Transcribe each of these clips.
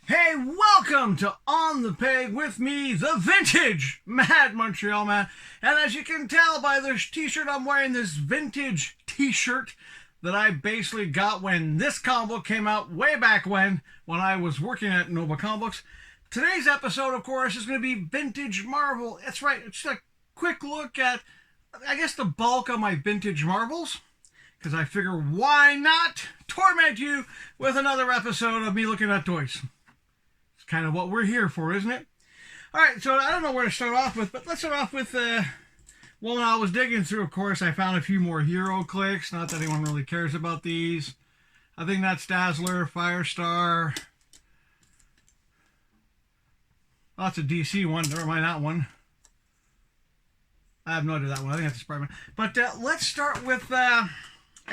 Hey, welcome to On the Peg with me, the vintage Mad Montreal Man. And as you can tell by this t-shirt, I'm wearing this vintage t-shirt that I basically got when this comic book came out way back when I was working at Nova Comic Books. Today's episode, of course, is going to be Vintage Marvel. That's right, it's a quick look at, I guess, the bulk of my vintage Marvels. Because I figure, why not torment you with another episode of me looking at toys? Kind of what we're here for, isn't it? All right, so I don't know where to start off with, but let's start off with, well, when I was digging through, of course, I found a few more hero clicks. Not that anyone really cares about these. I think that's Dazzler, Firestar. Oh, that's a DC one. Never mind that one. I have no idea that one. I think that's a Spider-Man. But let's start with, I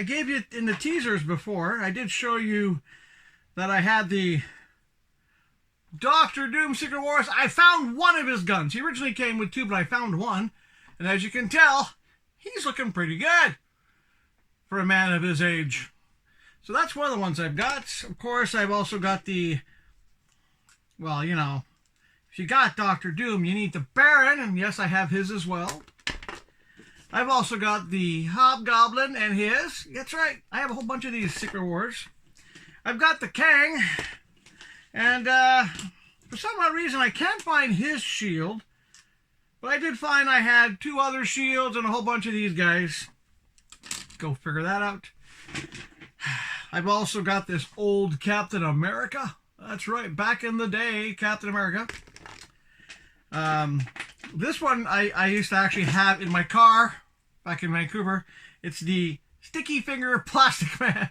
gave you in the teasers before. I did show you that I had the Doctor Doom Secret Wars. I found one of his guns. He originally came with two, but I found one. And as you can tell, he's looking pretty good for a man of his age. So that's one of the ones I've got. Of course, I've also got the, well, you know, if you got Doctor Doom, you need the Baron. And yes, I have his as well. I've also got the Hobgoblin and his. That's right. I have a whole bunch of these Secret Wars. I've got the Kang. And for some odd reason, I can't find his shield. But I did find I had two other shields and a whole bunch of these guys. Go figure that out. I've also got this old Captain America. That's right, back in the day, Captain America. This one I used to actually have in my car back in Vancouver. It's the Sticky Finger Plastic Man.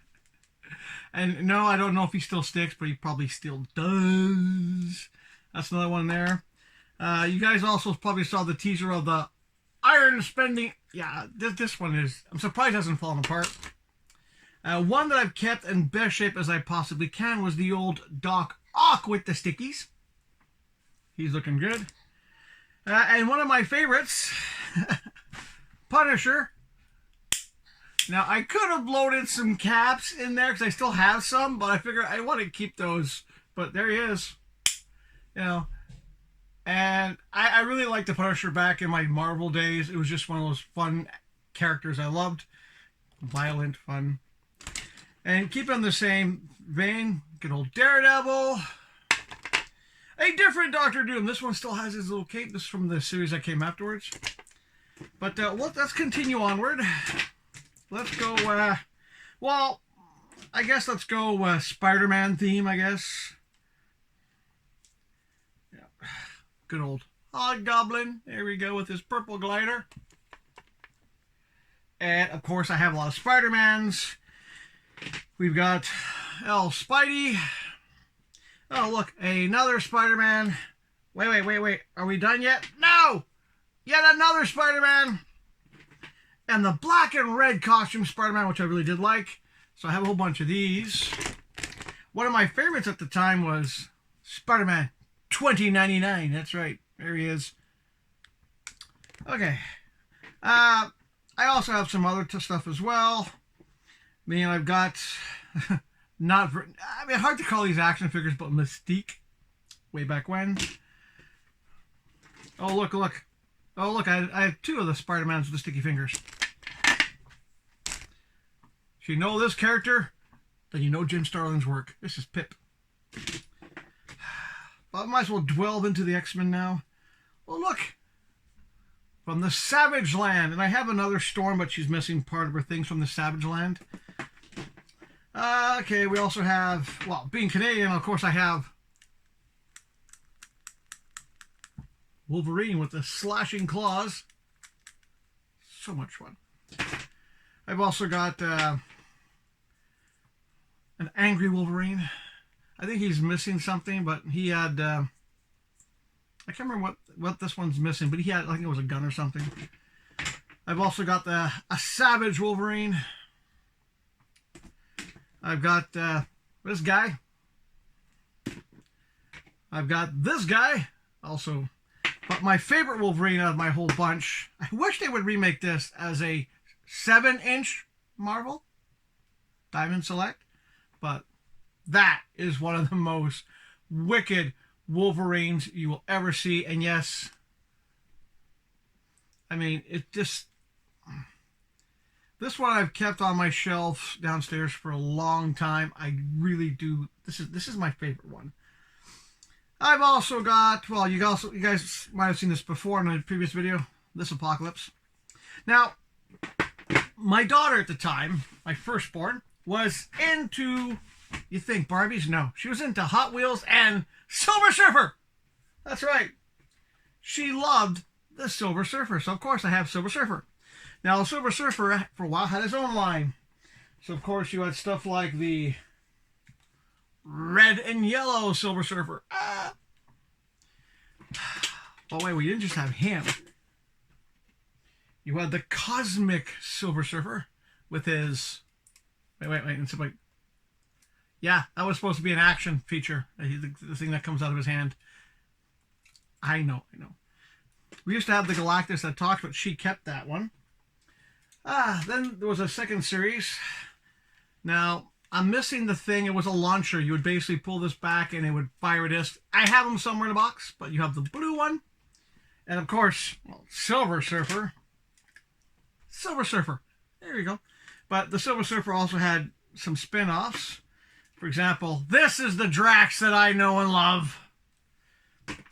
And no, I don't know if he still sticks, but he probably still does. That's another one there. You guys also probably saw the teaser of the Iron Spending. Yeah, this one is, I'm surprised it hasn't fallen apart. One that I've kept in best shape as I possibly can was the old Doc Ock with the stickies. He's looking good. And one of my favorites, Punisher. Now, I could have loaded some caps in there because I still have some, but I figure I want to keep those. But there he is. You know. And I really liked the Punisher back in my Marvel days. It was just one of those fun characters I loved. Violent, fun. And keep in the same vein, good old Daredevil. A different Doctor Doom. This one still has his little cape. This is from the series that came afterwards. But let's continue onward. Let's go, well, I guess let's go Spider-Man theme, I guess. Yeah. Good old Hobgoblin. There we go with his purple glider. And, of course, I have a lot of Spider-Mans. We've got Spidey. Oh, look, another Spider-Man. Wait. Are we done yet? No! Yet another Spider-Man. And the black and red costume Spider-Man, which I really did like. So I have a whole bunch of these. One of my favorites at the time was Spider-Man 2099. That's right. There he is. Okay. I also have some other stuff as well. I mean, I've got... hard to call these action figures, but Mystique. Way back when. Oh, look. Oh, look, I have two of the Spider-Mans with the sticky fingers. If you know this character, then you know Jim Starlin's work. This is Pip. But I might as well delve into the X-Men now. Well, look. From the Savage Land. And I have another Storm, but she's missing part of her things from the Savage Land. Okay, we also have, well, being Canadian, of course, I have Wolverine with the slashing claws. So much fun. I've also got an angry Wolverine. I think he's missing something, but he had... I can't remember what this one's missing, but he had, I think it was a gun or something. I've also got a Savage Wolverine. I've got this guy. I've got this guy. Also... But my favorite Wolverine out of my whole bunch, I wish they would remake this as a 7-inch Marvel Diamond Select, but that is one of the most wicked Wolverines you will ever see. And yes, I mean, it just... This one I've kept on my shelf downstairs for a long time. I really do. This is my favorite one. I've also got, well, you guys might have seen this before in a previous video, this Apocalypse. Now, my daughter at the time, my firstborn, was into, you think Barbies? No. She was into Hot Wheels and Silver Surfer. That's right. She loved the Silver Surfer. So, of course, I have Silver Surfer. Now, the Silver Surfer, for a while, had his own line. So, of course, you had stuff like the red and yellow Silver Surfer. Oh, wait, we didn't just have him. You had the Cosmic Silver Surfer with his... Wait. Yeah, that was supposed to be an action feature. The thing that comes out of his hand. I know. We used to have the Galactus that talked, but she kept that one. Then there was a second series. Now, I'm missing the thing. It was a launcher. You would basically pull this back and it would fire a disc. I have them somewhere in the box, but you have the blue one. And of course, well, Silver Surfer. Silver Surfer. There you go. But the Silver Surfer also had some spin-offs. For example, this is the Drax that I know and love.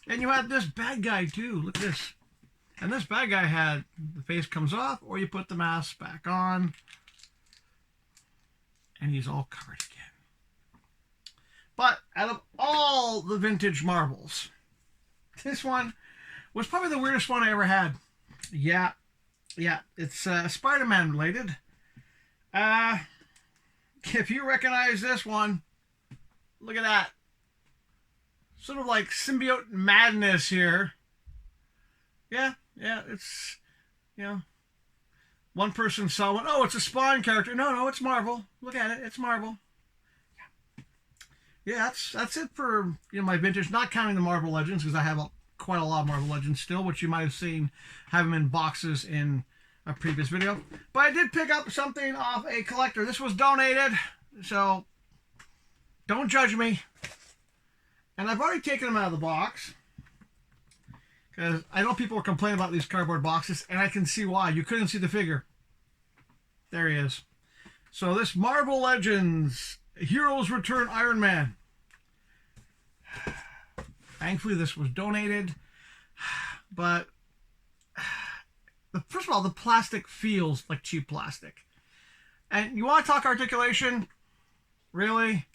And you had this bad guy too. Look at this. And this bad guy had, the face comes off, or you put the mask back on. And he's all covered again. But out of all the vintage Marvels, this one was probably the weirdest one I ever had. Yeah, it's Spider-Man related. If you recognize this one, look at that. Sort of like symbiote madness here. Yeah, it's, one person saw one. Oh, it's a Spawn character. No, it's Marvel. Look at it. It's Marvel. Yeah, that's it for my vintage. Not counting the Marvel Legends, because I have quite a lot of Marvel Legends still, which you might have seen have them in boxes in a previous video. But I did pick up something off a collector. This was donated, so don't judge me. And I've already taken them out of the box, because I know people are complaining about these cardboard boxes, and I can see why. You couldn't see the figure. There he is. So this Marvel Legends Heroes Return Iron Man. Thankfully, this was donated. But first of all, the plastic feels like cheap plastic. And you want to talk articulation? Really?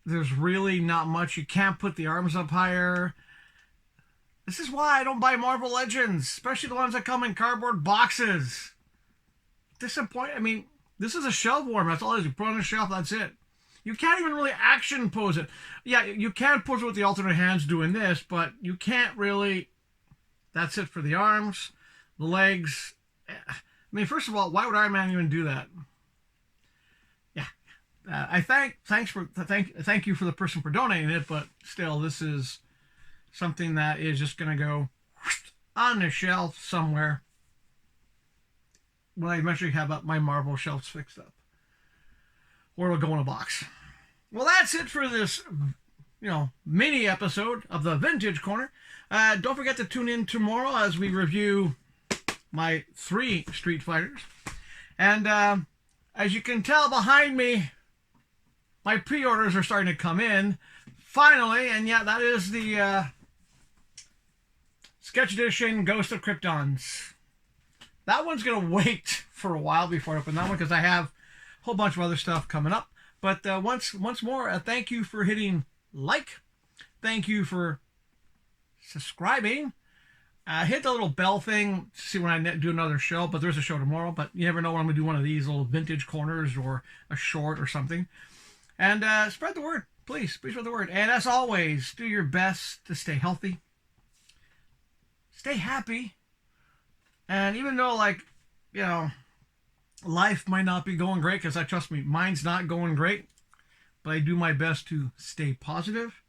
There's really not much. You can't put the arms up higher. This is why I don't buy Marvel Legends, especially the ones that come in cardboard boxes. Disappointing. I mean, this is a shelf warmer. That's all it is. You put it on a shelf, that's it. You can't even really action pose it. Yeah, you can pose it with the alternate hands doing this, but you can't really... That's it for the arms, the legs. I mean, first of all, why would Iron Man even do that? Yeah. I thank you for the person for donating it, but still, this is something that is just going to go on the shelf somewhere when I eventually have my Marvel shelves fixed up. Or it'll go in a box. Well, that's it for this, mini episode of the Vintage Corner. Don't forget to tune in tomorrow as we review my 3 Street Fighters. And as you can tell behind me, my pre-orders are starting to come in. Finally, and yeah, that is the Sketch Edition Ghost of Kryptons. That one's going to wait for a while before I open that one, because I have a whole bunch of other stuff coming up. But once more, thank you for hitting like. Thank you for subscribing. Hit the little bell thing to see when I do another show. But there's a show tomorrow. But you never know when I'm going to do one of these little vintage corners or a short or something. And spread the word. Please spread the word. And as always, do your best to stay healthy. Stay happy. And even though, life might not be going great, because trust me, mine's not going great, but I do my best to stay positive.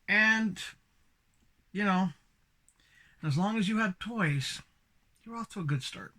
And, as long as you have toys, you're off to a good start.